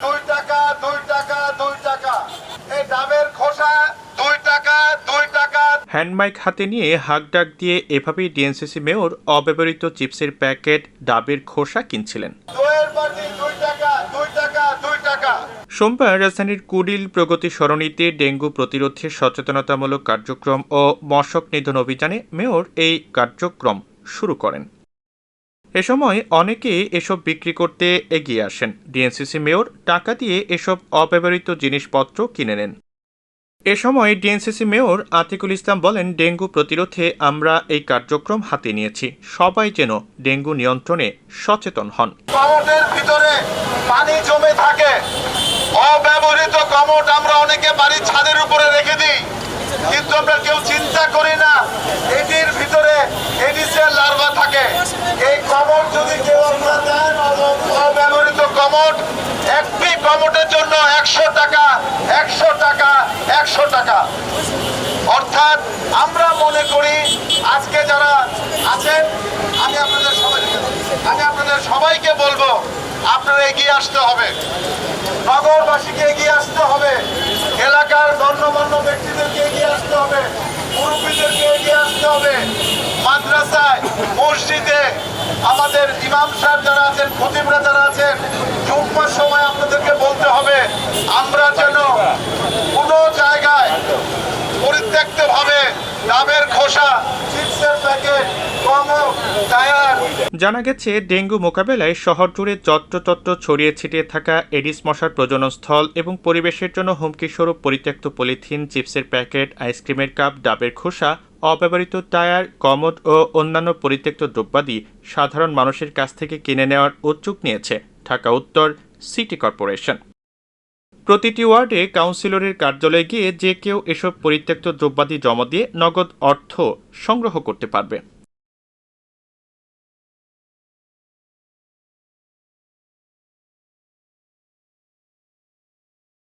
2 টাকা 2 টাকা 2 টাকা, এই ডাবের খোসা 2 টাকা 2 টাকা। হ্যান্ডমাইক হাতে নিয়ে হাঁক ডাক দিয়ে এভাবেই ডিএনসিসি মেয়র অব্যবহৃত চিপসের প্যাকেট, ডাবের খোসা কিনছিলেন। দইয়ের বাটি 2 টাকা 2 টাকা 2 টাকা। সোমবার রাজধানীর কুড়িল প্রগতি সরণিতে ডেঙ্গু প্রতিরোধে সচেতনতামূলক কার্যক্রম ও মশক নিধন অভিযানে মেয়র এই কার্যক্রম শুরু করেন। এ সময় অনেকে এসব বিক্রি করতে এগিয়ে আসেন। ডিএনসিসি মেয়র টাকা দিয়ে এসব অব্যবহৃত জিনিসপত্র কিনে নেন। এ সময় ডিএনসিসি মেয়র আতিকুল ইসলাম বলেন, ডেঙ্গু প্রতিরোধে আমরা এই কার্যক্রম হাতে নিয়েছি। সবাই যেন ডেঙ্গু নিয়ন্ত্রণে সচেতন হন। কমোডের ভিতরে পানি জমে থাকে, অব্যবহৃত কমোড আমরা অনেকে বাড়ির ছাদের উপরে রেখে দিই, কিন্তু আমরা কেউ চিন্তা করি না এটির ভিতরে এডিসের লার্ভা থাকে। এই কমোড যদি কেউ আপনারা দেন, অব্যবহৃত কমোড, একটি কমোডের জন্য 100 টাকা 100 টাকা 100 টাকা। অর্থাৎ আমরা মনে করি আজকে যারা আছেন, আমি আপনাদের সবাইকে বলবো আপনারা এগিয়ে আসতে হবে, নগরবাসীকে এগিয়ে আসতে হবে, এলাকার গণ্যমান্য ব্যক্তিদেরকে এগিয়ে আসতে হবে, মুরব্বীদেরকে এগিয়ে আসতে হবে। মাদ্রাসায়, মসজিদে আমাদের ইমাম সাহেব যারা আছেন, খতিবরা যারা আছেন, জুম্মার সময় আপনাদেরকে বলতে হবে আমরা যেন কোনো জায়গায় পরিত্যক্তভাবে ডাবের খোসা, চিপসের প্যাকেট, কমোড, টায়ার। জানা গেছে, ডেঙ্গু মোকাবেলায় শহর জুড়ে যত্রতত্র ছড়িয়ে ছিটিয়ে থাকা এডিস মশার প্রজননস্থল এবং পরিবেশের জন্য হুমকিস্বরূপ পরিত্যক্ত পলিথিন, চিপসের প্যাকেট, আইসক্রিমের কাপ, ডাবের খোসা, অব্যবহৃত টায়ার, কমোড ও অন্যান্য পরিত্যক্ত দ্রব্যাদি সাধারণ মানুষের কাছ থেকে কিনে নেওয়ার উদ্যোগ নিয়েছে ঢাকা উত্তর সিটি কর্পোরেশন। প্রতিটি ওয়ার্ডে কাউন্সিলরের কার্যালয়ে গিয়ে যে কেউ এসব পরিত্যক্ত দ্রব্যাদি জমা দিয়ে নগদ অর্থ সংগ্রহ করতে পারবে।